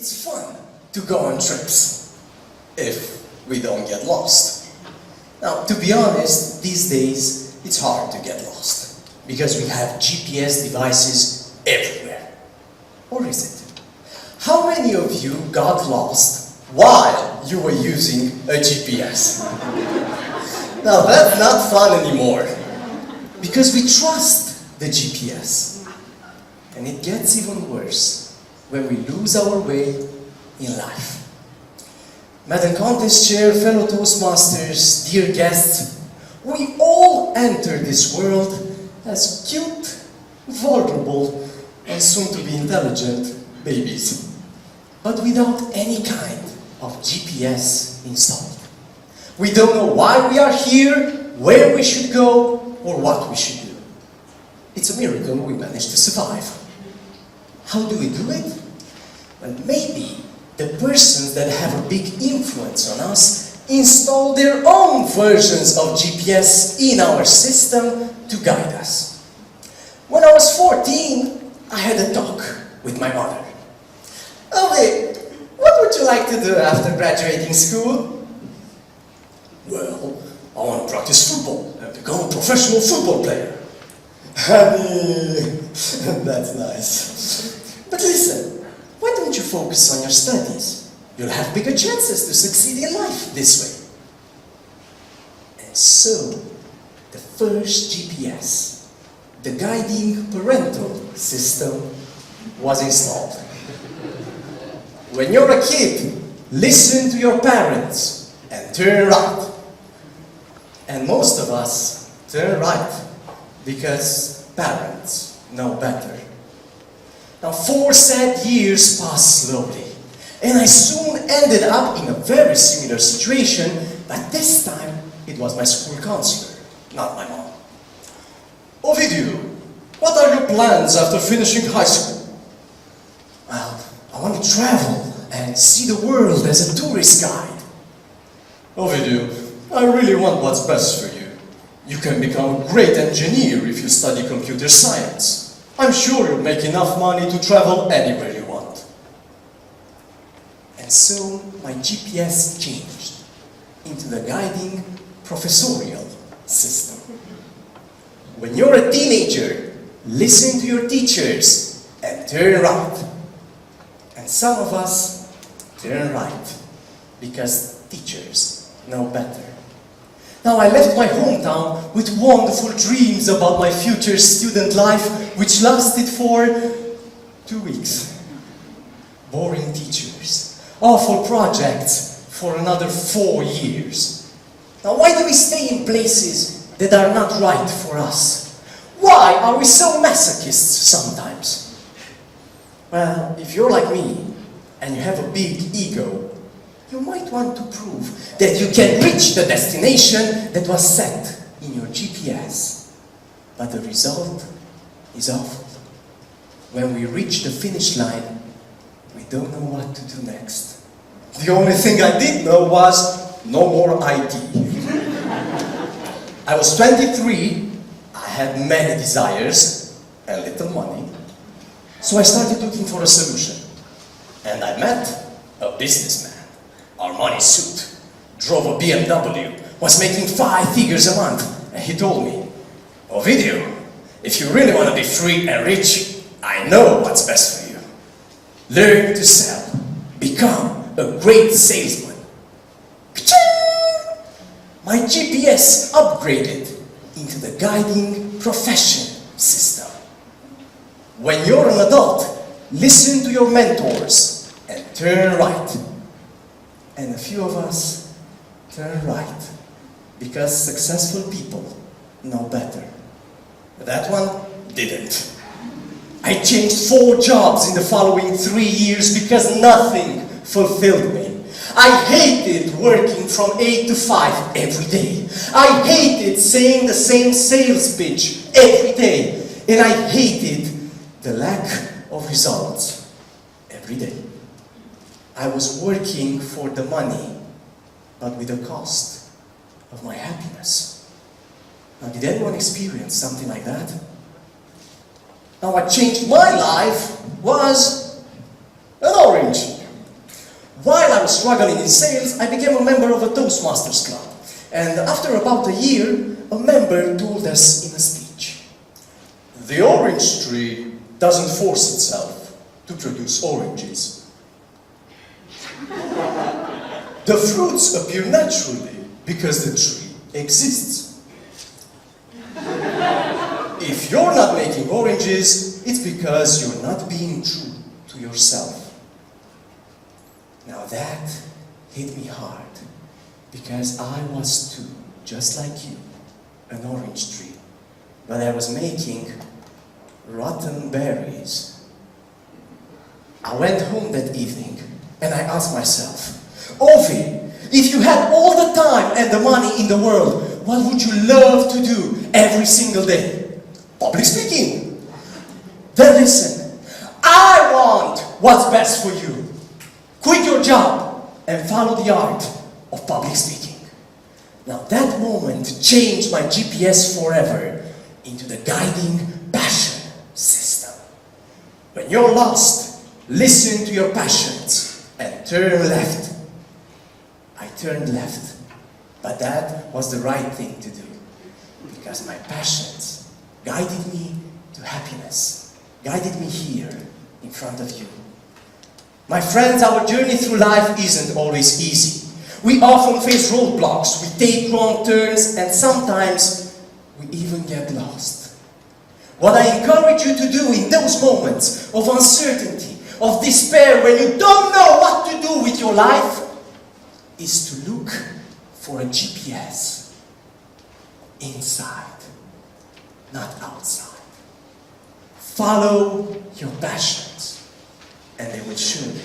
it's fun to go on trips, if we don't get lost. Now, to be honest, these days, it's hard to get lost, because we have GPS devices everywhere. Or is it? How many of you got lost while you were using a GPS? Now, that's not fun anymore, because we trust the GPS. And it gets even worse when we lose our way in life. Madam Contest Chair, fellow Toastmasters, dear guests, we all enter this world as cute, vulnerable, and soon-to-be intelligent babies, but without any kind of GPS installed. We don't know why we are here, where we should go, or what we should do. It's a miracle we managed to survive. How do we do it? Well, maybe the persons that have a big influence on us install their own versions of GPS in our system to guide us. When I was 14, I had a talk with my mother. Ovi, what would you like to do after graduating school? Well, I want to practice football and become a professional football player. Honey, that's nice. But listen, why don't you focus on your studies? You'll have bigger chances to succeed in life this way. And so, the first GPS, the guiding parental system, was installed. When you're a kid, listen to your parents and turn right. And most of us turn right because parents know better. Now, 4 sad years passed slowly, and I soon ended up in a very similar situation, but this time it was my school counselor, not my mom. Ovidiu, what are your plans after finishing high school? Well, I want to travel and see the world as a tourist guide. Ovidiu, I really want what's best for you. You can become a great engineer if you study computer science. I'm sure you'll make enough money to travel anywhere you want. And so my GPS changed into the guiding professorial system. When you're a teenager, listen to your teachers and turn right. And some of us turn right because teachers know better. Now, I left my hometown with wonderful dreams about my future student life, which lasted for 2 weeks. Boring teachers, awful projects for another 4 years. Now, why do we stay in places that are not right for us? Why are we so masochists sometimes? Well, if you're like me, and you have a big ego, you might want to prove that you can reach the destination that was set in your GPS. But the result is awful. When we reach the finish line, we don't know what to do next. The only thing I did know was no more ID. I was 23, I had many desires and little money, so I started looking for a solution. And I met a businessman. Armani suit, drove a BMW, was making 5 figures a month, and he told me, Ovidiu, if you really want to be free and rich, I know what's best for you. Learn to sell. Become a great salesman. Ka-ching! My GPS upgraded into the guiding profession system. When you're an adult, listen to your mentors and turn right. And a few of us turn right because successful people know better. But that one didn't. I changed 4 jobs in the following 3 years because nothing fulfilled me. I hated working from 8 to 5 every day. I hated saying the same sales pitch every day. And I hated the lack of results every day. I was working for the money, but with the cost of my happiness. Now, did anyone experience something like that? Now, what changed my life was an orange. While I was struggling in sales, I became a member of a Toastmasters club. And after about a year, a member told us in a speech, "The orange tree doesn't force itself to produce oranges. The fruits appear naturally because the tree exists. If you're not making oranges, it's because you're not being true to yourself." Now that hit me hard, because I was too, just like you, an orange tree, but I was making rotten berries. I went home that evening and I asked myself, "Ovi, if you had all the time and the money in the world, what would you love to do every single day?" "Public speaking." "Then listen, I want what's best for you. Quit your job and follow the art of public speaking." Now that moment changed my GPS forever into the guiding passion system. When you're lost, listen to your passions and turn left. I turned left, but that was the right thing to do, because my passions guided me to happiness, guided me here in front of you. My friends, our journey through life isn't always easy. We often face roadblocks, we take wrong turns, and sometimes we even get lost. What I encourage you to do in those moments of uncertainty, of despair, when you don't know what to do with your life, is to look for a GPS inside, not outside. Follow your passions, and they will surely